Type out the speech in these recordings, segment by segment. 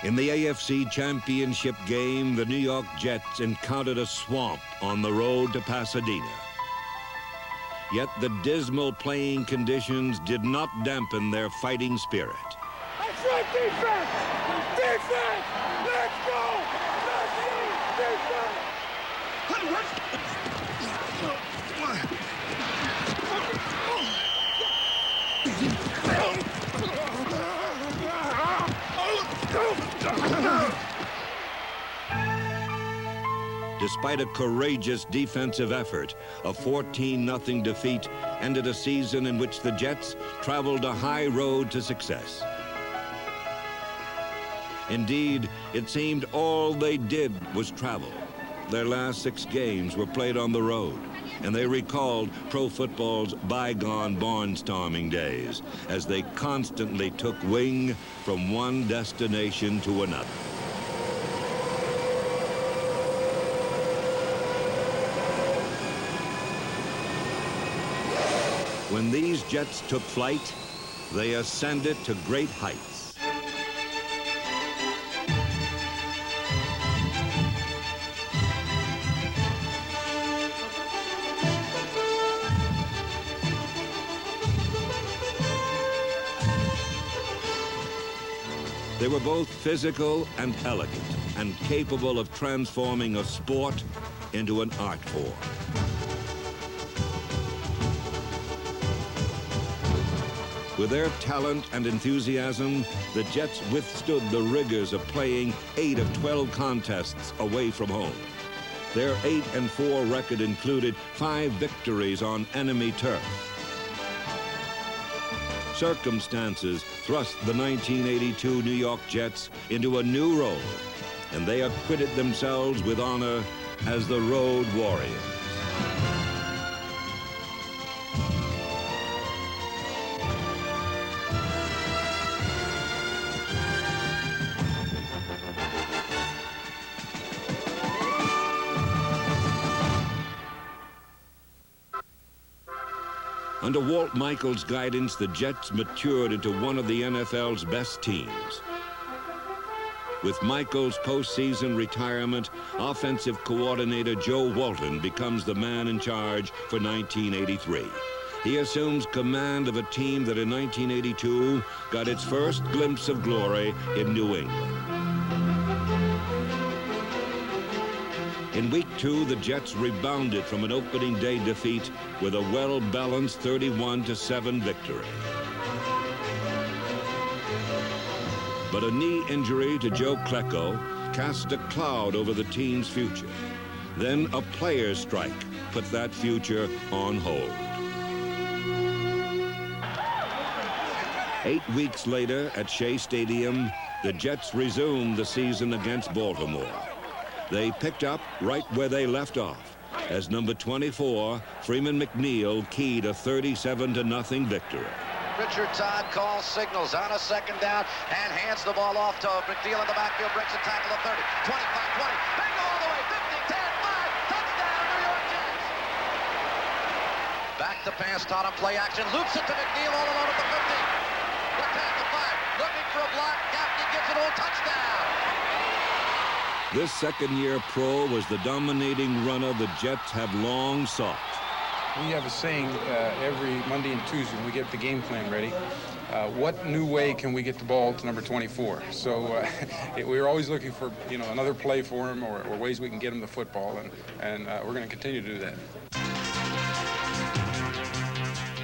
In the AFC Championship game, the New York Jets encountered a swamp on the road to Pasadena. Yet the dismal playing conditions did not dampen their fighting spirit. That's right, defense! Defense! Let's go! Let's go! Defense! Despite a courageous defensive effort, a 14-0 defeat ended a season in which the Jets traveled a high road to success. Indeed, it seemed all they did was travel. Their last 6 games were played on the road, and they recalled pro football's bygone barnstorming days as they constantly took wing from one destination to another. When these Jets took flight, they ascended to great heights. They were both physical and elegant, and capable of transforming a sport into an art form. With their talent and enthusiasm, the Jets withstood the rigors of playing 8 of 12 contests away from home. Their 8-4 record included 5 victories on enemy turf. Circumstances thrust the 1982 New York Jets into a new role, and they acquitted themselves with honor as the Road Warriors. Under Walt Michaels' guidance, the Jets matured into one of the NFL's best teams. With Michaels' postseason retirement, offensive coordinator Joe Walton becomes the man in charge for 1983. He assumes command of a team that in 1982 got its first glimpse of glory in New England. In week 2, the Jets rebounded from an opening day defeat with a well-balanced 31-7 victory. But a knee injury to Joe Klecko cast a cloud over the team's future. Then a players' strike put that future on hold. 8 weeks later at Shea Stadium, the Jets resumed the season against Baltimore. They picked up right where they left off, as number 24, Freeman McNeil, keyed a 37-0 victory. Richard Todd calls signals on a second down and hands the ball off to McNeil in the backfield, breaks a tackle of 30, 25, 20, they go all the way, 50, 10, 5, touchdown, New York Jets. Back to pass, Tottenham play action, loops it to McNeil all alone at the 50. Look past the 5, looking for a block, Gaffney gives it all, touchdown. This second-year pro was the dominating runner the Jets have long sought. We have a saying every Monday and Tuesday when we get the game plan ready. What new way can we get the ball to number 24? So we're always looking for, another play for him or ways we can get him the football, and we're going to continue to do that.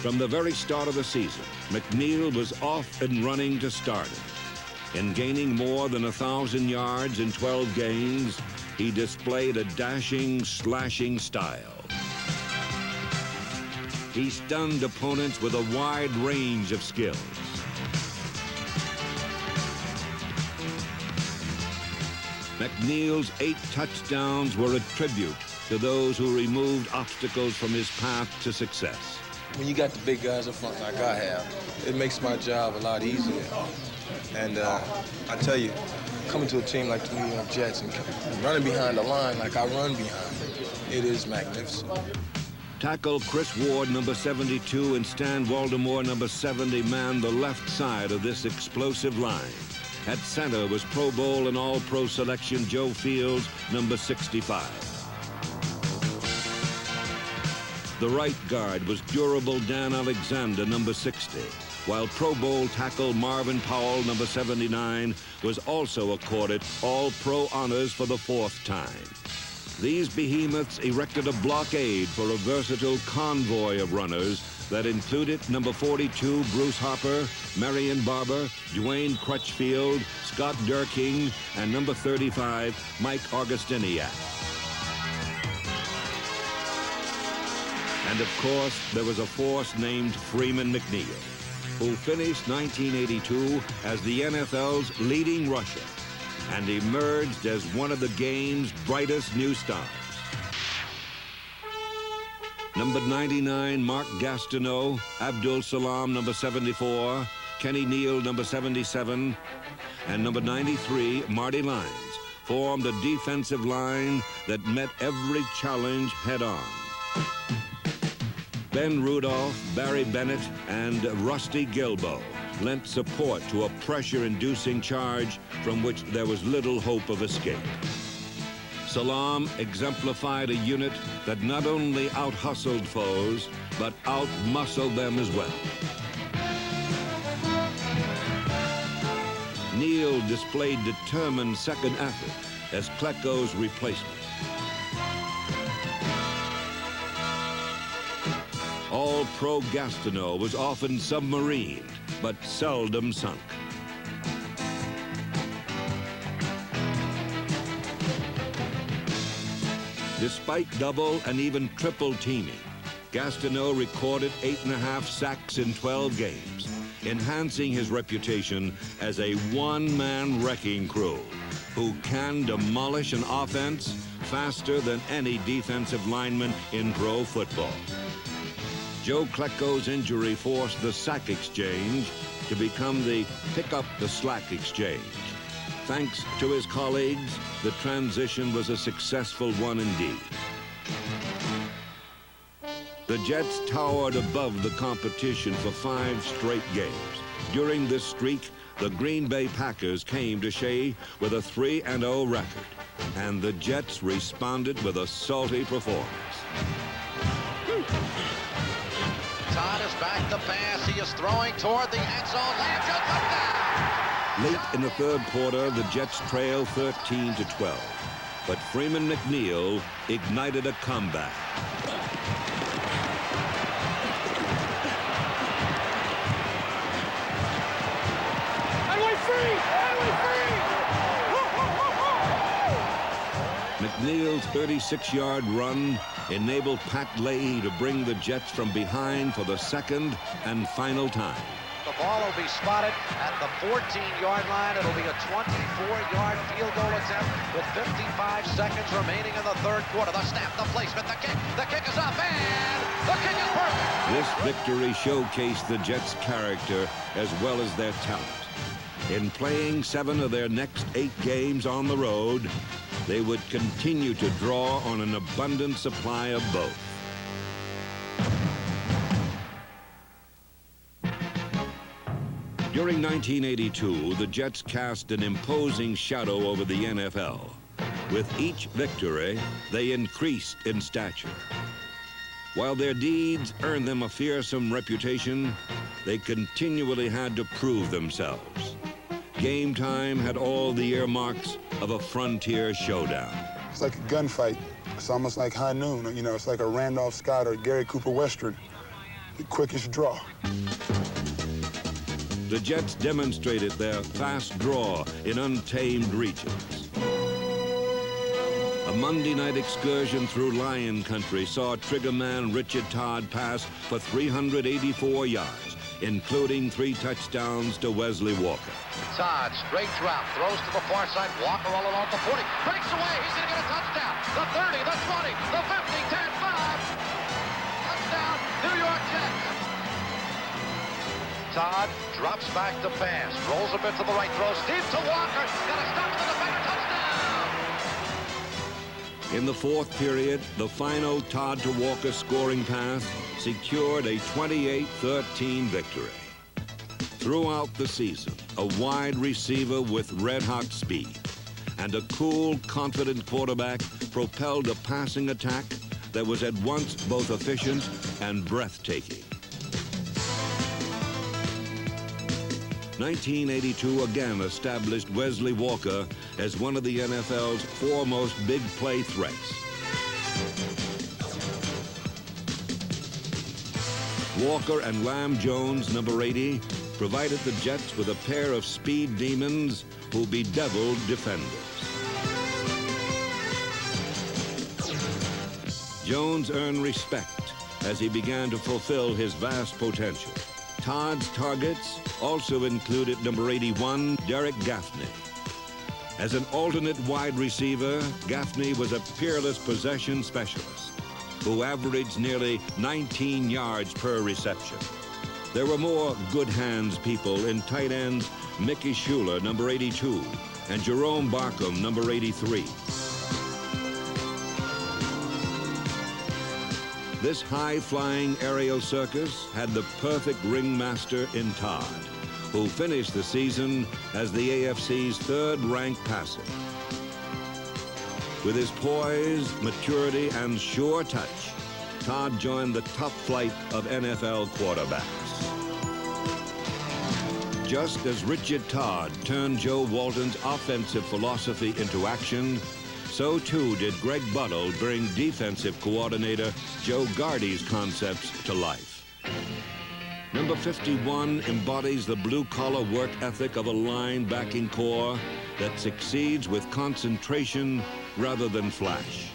From the very start of the season, McNeil was off and running to start it. In gaining more than 1,000 yards in 12 games, he displayed a dashing, slashing style. He stunned opponents with a wide range of skills. McNeil's 8 touchdowns were a tribute to those who removed obstacles from his path to success. When you got the big guys up front like I have, it makes my job a lot easier. And I tell you, coming to a team like the New York Jets and running behind the line like I run behind it is magnificent. Tackle Chris Ward, number 72, and Stan Waldemore, number 70, manned the left side of this explosive line. At center was Pro Bowl and All-Pro selection Joe Fields, number 65. The right guard was durable Dan Alexander, number 60, while Pro Bowl tackle Marvin Powell, number 79, was also accorded All-Pro honors for the 4th time. These behemoths erected a blockade for a versatile convoy of runners that included number 42, Bruce Harper, Marion Barber, Dwayne Crutchfield, Scott Durking, and number 35, Mike Augustiniak. And of course, there was a force named Freeman McNeil, who finished 1982 as the NFL's leading rusher and emerged as one of the game's brightest new stars. Number 99, Mark Gastineau, Abdul Salam, number 74, Kenny Neal, number 77, and number 93, Marty Lyons, formed a defensive line that met every challenge head-on. Ben Rudolph, Barry Bennett, and Rusty Gilbo lent support to a pressure-inducing charge from which there was little hope of escape. Salam exemplified a unit that not only out-hustled foes, but out-muscled them as well. Neal displayed determined second effort as Klecko's replacement. All-Pro Gastineau was often submarined, but seldom sunk. Despite double and even triple teaming, Gastineau recorded 8.5 sacks in 12 games, enhancing his reputation as a one-man wrecking crew who can demolish an offense faster than any defensive lineman in pro football. Joe Klecko's injury forced the sack exchange to become the pick-up-the-slack exchange. Thanks to his colleagues, the transition was a successful one indeed. The Jets towered above the competition for 5 straight games. During this streak, the Green Bay Packers came to Shea with a 3-0 record, and the Jets responded with a salty performance. Todd is back to pass. He is throwing toward the end zone. Landry, touchdown! Late in the third quarter, the Jets trailed 13-12, but Freeman McNeil ignited a comeback. McNeil's 36-yard run enabled Pat Leahy to bring the Jets from behind for the second and final time. The ball will be spotted at the 14-yard line. It'll be a 24-yard field goal attempt with 55 seconds remaining in the third quarter. The snap, the placement, the kick. The kick is up, and the kick is perfect. This victory showcased the Jets' character as well as their talent. In playing 7 of their next 8 games on the road, they would continue to draw on an abundant supply of both. During 1982, the Jets cast an imposing shadow over the NFL. With each victory, they increased in stature. While their deeds earned them a fearsome reputation, they continually had to prove themselves. Game time had all the earmarks of a frontier showdown. It's like a gunfight. It's almost like high noon. You know, it's like a Randolph Scott or Gary Cooper Western. The quickest draw. The Jets demonstrated their fast draw in untamed regions. A Monday night excursion through Lion Country saw triggerman Richard Todd pass for 384 yards, including 3 touchdowns to Wesley Walker. Todd, straight drop, throws to the far side. Walker all along the 40. Breaks away. He's going to get a touchdown. The 30, the 20, the 50, 10, 5. Touchdown, New York Jets. Todd drops back to pass. Rolls a bit to the right. Throws deep to Walker. Got to stop the defender. Touchdown. In the fourth period, the final Todd to Walker scoring pass secured a 28-13 victory. Throughout the season, a wide receiver with red-hot speed and a cool, confident quarterback propelled a passing attack that was at once both efficient and breathtaking. 1982 again established Wesley Walker as one of the NFL's foremost big play threats. Walker and Lamb Jones, number 80, provided the Jets with a pair of speed demons who bedeviled defenders. Jones earned respect as he began to fulfill his vast potential. Todd's targets also included number 81, Derek Gaffney. As an alternate wide receiver, Gaffney was a peerless possession specialist who averaged nearly 19 yards per reception. There were more good hands people in tight ends Mickey Schuler, number 82, and Jerome Barkham, number 83. This high-flying aerial circus had the perfect ringmaster in Todd, who finished the season as the AFC's third-ranked passer. With his poise, maturity, and sure touch, Todd joined the top flight of NFL quarterbacks. Just as Richard Todd turned Joe Walton's offensive philosophy into action, so too did Greg Buttle bring defensive coordinator Joe Gardy's concepts to life. Number 51 embodies the blue-collar work ethic of a line-backing core that succeeds with concentration rather than flash.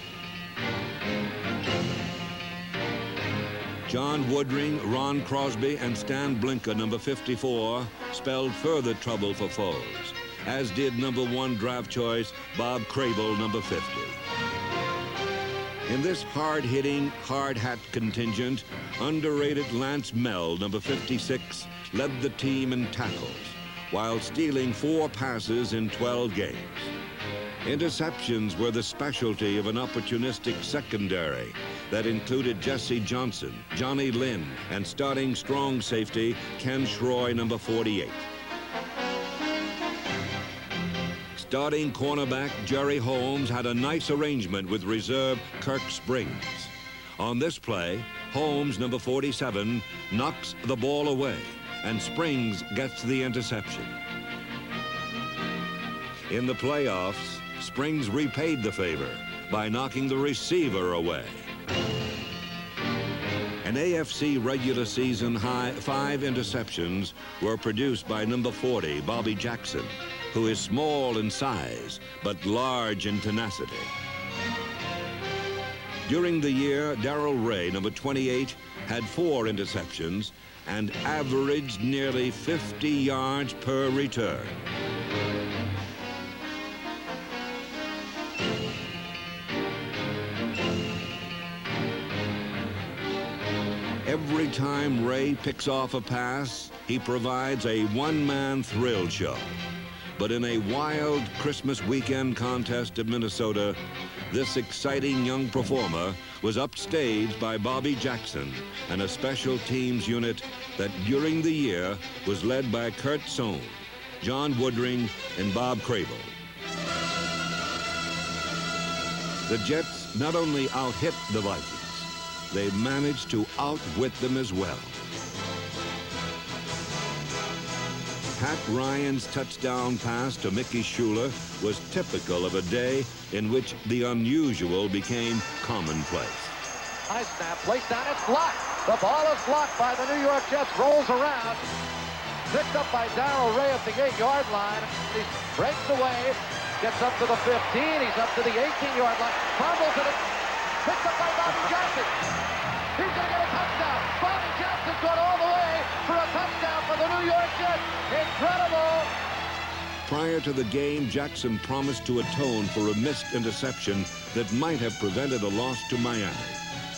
John Woodring, Ron Crosby, and Stan Blinker, number 54, spelled further trouble for foes, as did number 1 draft choice Bob Crable, number 50. In this hard-hitting, hard-hat contingent, underrated Lance Mell, number 56, led the team in tackles, while stealing 4 passes in 12 games. Interceptions were the specialty of an opportunistic secondary that included Jesse Johnson, Johnny Lynn, and starting strong safety Ken Schroy, number 48. Starting cornerback Jerry Holmes had a nice arrangement with reserve Kirk Springs. On this play, Holmes, number 47, knocks the ball away, and Springs gets the interception. In the playoffs, Springs repaid the favor by knocking the receiver away. An AFC regular season high 5 interceptions were produced by number 40, Bobby Jackson, who is small in size, but large in tenacity. During the year, Darrell Ray, number 28, had 4 interceptions and averaged nearly 50 yards per return. Every time Ray picks off a pass, he provides a one-man thrill show. But in a wild Christmas weekend contest in Minnesota, this exciting young performer was upstaged by Bobby Jackson and a special teams unit that during the year was led by Kurt Sohn, John Woodring, and Bob Crable. The Jets not only out-hit the Vikings, they managed to outwit them as well. Pat Ryan's touchdown pass to Mickey Schuler was typical of a day in which the unusual became commonplace. High snap, placed down, it's blocked. The ball is blocked by the New York Jets, rolls around. Picked up by Darrell Ray at the 8-yard line. He breaks away, gets up to the 15, he's up to the 18-yard line, fumbles it, picked up by Bobby Jackson. He's going to get a touchdown. Bobby Jackson's gone all the way for a touchdown for the New York Jets. Incredible. Prior to the game, Jackson promised to atone for a missed interception that might have prevented a loss to Miami.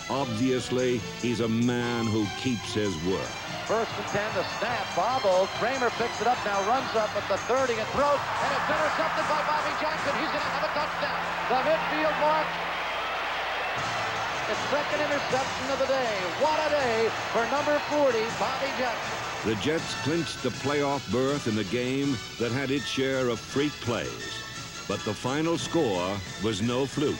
Obviously, he's a man who keeps his word. 1st and 10, the snap, bobbled. Kramer picks it up, now runs up at the 30 and throws, and it's intercepted by Bobby Jackson. He's going to have a touchdown. The midfield mark. His second interception of the day. What a day for number 40, Bobby Jett. The Jets clinched the playoff berth in a game that had its share of freak plays. But the final score was no fluke,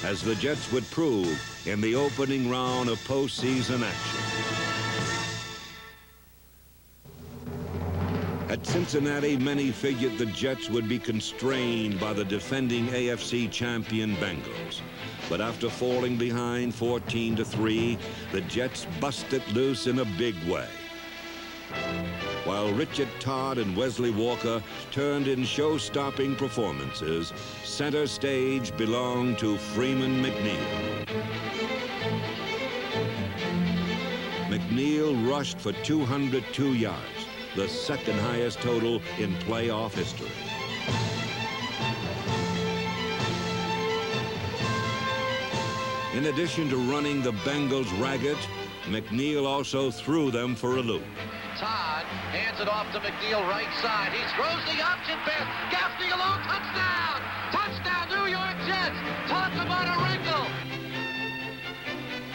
as the Jets would prove in the opening round of postseason action. At Cincinnati, many figured the Jets would be constrained by the defending AFC champion Bengals. But after falling behind 14-3, the Jets busted loose in a big way. While Richard Todd and Wesley Walker turned in show-stopping performances, center stage belonged to Freeman McNeil. McNeil rushed for 202 yards, the second highest total in playoff history. In addition to running the Bengals ragged, McNeil also threw them for a loop. Todd hands it off to McNeil, right side. He throws the option pass. Gaffney alone, touchdown! Touchdown, New York Jets! Talk about a wrinkle!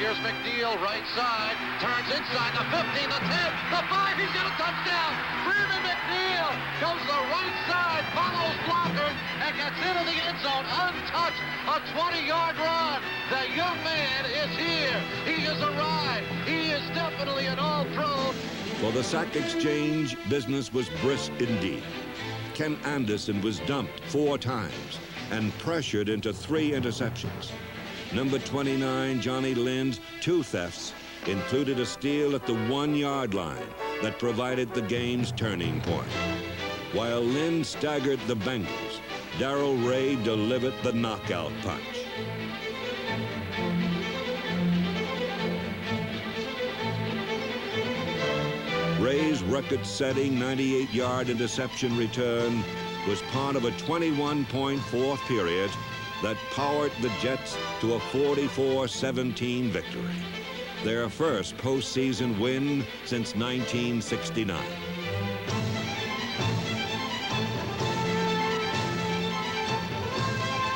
Here's McNeil, right side, turns inside the 15, the 10, the 5, he's got a touchdown! Freeman McNeil goes the right side, follows blockers, and gets into the end zone untouched. A 20-yard run. The young man is here. He has arrived. He is definitely an all-pro. For the sack exchange, business was brisk indeed. Ken Anderson was dumped 4 times and pressured into 3 interceptions. Number 29, Johnny Lynn's 2 thefts included a steal at the 1-yard line that provided the game's turning point. While Lynn staggered the Bengals, Darrell Ray delivered the knockout punch. Ray's record-setting 98-yard interception return was part of a 21-point fourth period that powered the Jets to a 44-17 victory, their first postseason win since 1969.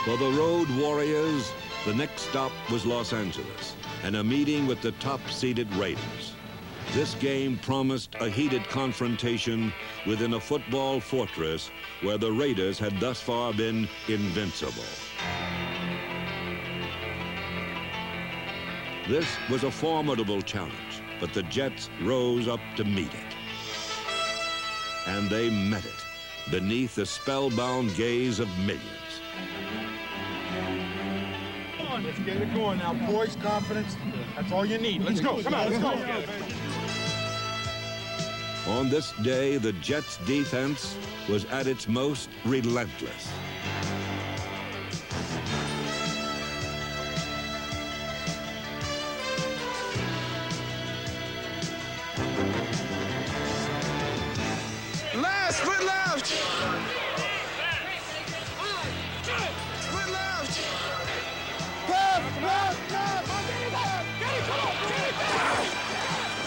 For the Road Warriors, the next stop was Los Angeles and a meeting with the top-seeded Raiders. This game promised a heated confrontation within a football fortress where the Raiders had thus far been invincible. This was a formidable challenge, but the Jets rose up to meet it. And they met it beneath the spellbound gaze of millions. Let's get it going now, boys. Confidence. That's all you need. Let's go. Come on, let's go. On this day, the Jets' defense was at its most relentless. Last foot left. Foot left. Left, left, left. Get it, come on. Get it.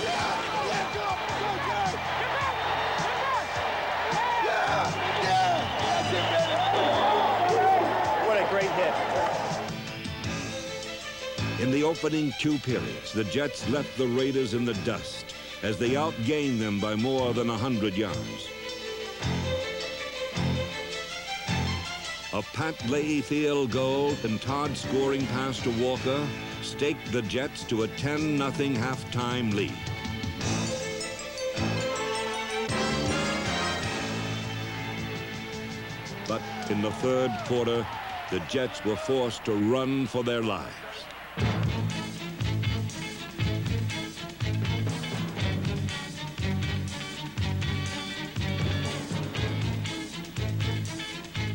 Yeah, go, Jay. Get back. Yeah. That's it, baby. What a great hit. In the opening 2 periods, the Jets left the Raiders in the dust as they outgained them by more than 100 yards. A Pat Leahy field goal and Todd scoring pass to Walker staked the Jets to a 10-0 halftime lead. But in the third quarter, the Jets were forced to run for their lives.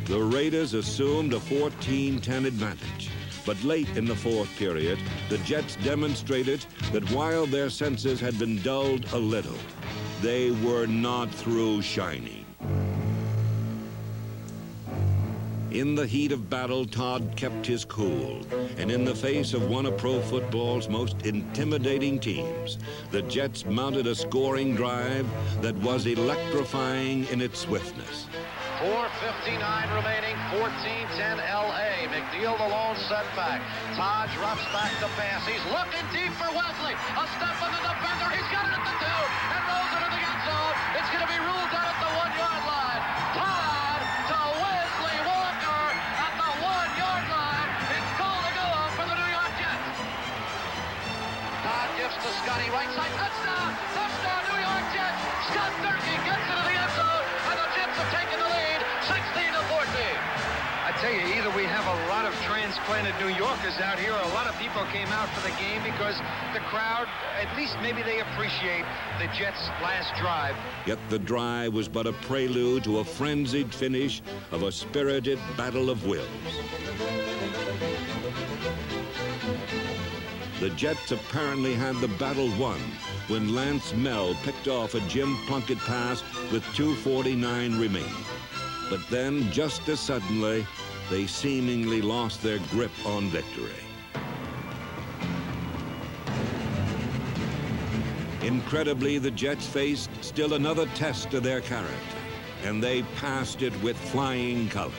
The Raiders assumed a 14-10 advantage, but late in the fourth period, the Jets demonstrated that while their senses had been dulled a little, they were not through shining. In the heat of battle, Todd kept his cool, and in the face of one of pro football's most intimidating teams, the Jets mounted a scoring drive that was electrifying in its swiftness. 4:59 remaining, 14-10 LA. McNeil the lone setback. Taj roughs back the pass. He's looking deep for Wesley. A step on the defender. He's got it at the 2 and rolls into the end zone. It's going to be ruled out at the 1-yard line. Todd to Wesley Walker at the 1-yard line. It's called a go-off for the New York Jets. Todd gives to Scotty right side. Touchdown! Touchdown, New York Jets! Scott Durkee gets into the end zone, and the Jets have taken the lead, 16-14. I tell you, either we have a lot of transplanted New Yorkers out here, or a lot of people came out for the game because the crowd, at least maybe they appreciate the Jets' last drive. Yet the drive was but a prelude to a frenzied finish of a spirited battle of wills. The Jets apparently had the battle won when Lance Mel picked off a Jim Plunkett pass with 2:49 remaining. But then, just as suddenly, they seemingly lost their grip on victory. Incredibly, the Jets faced still another test of their character, and they passed it with flying colors.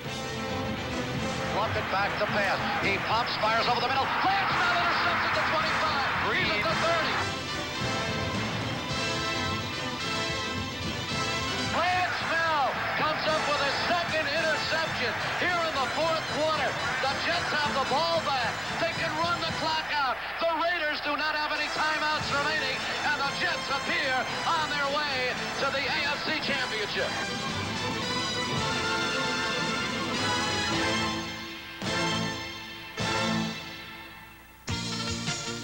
Plunkett back to pass. He pumps, fires over the middle. Lance Mel intercepts at the 25. He's at the 30. Lance Mel comes up with his second interception here in the fourth quarter. The Jets have the ball back. They can run the clock out. The Raiders do not have any timeouts remaining, and the Jets appear on their way to the AFC Championship.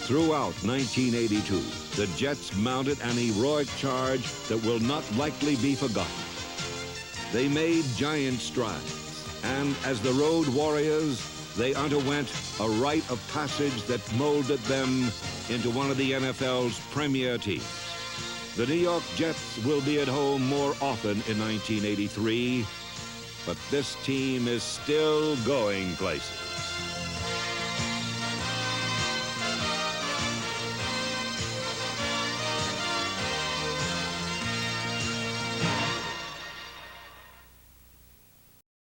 Throughout 1982, the Jets mounted an heroic charge that will not likely be forgotten. They made giant strides, and as the Road Warriors, they underwent a rite of passage that molded them into one of the NFL's premier teams. The New York Jets will be at home more often in 1983, but this team is still going places.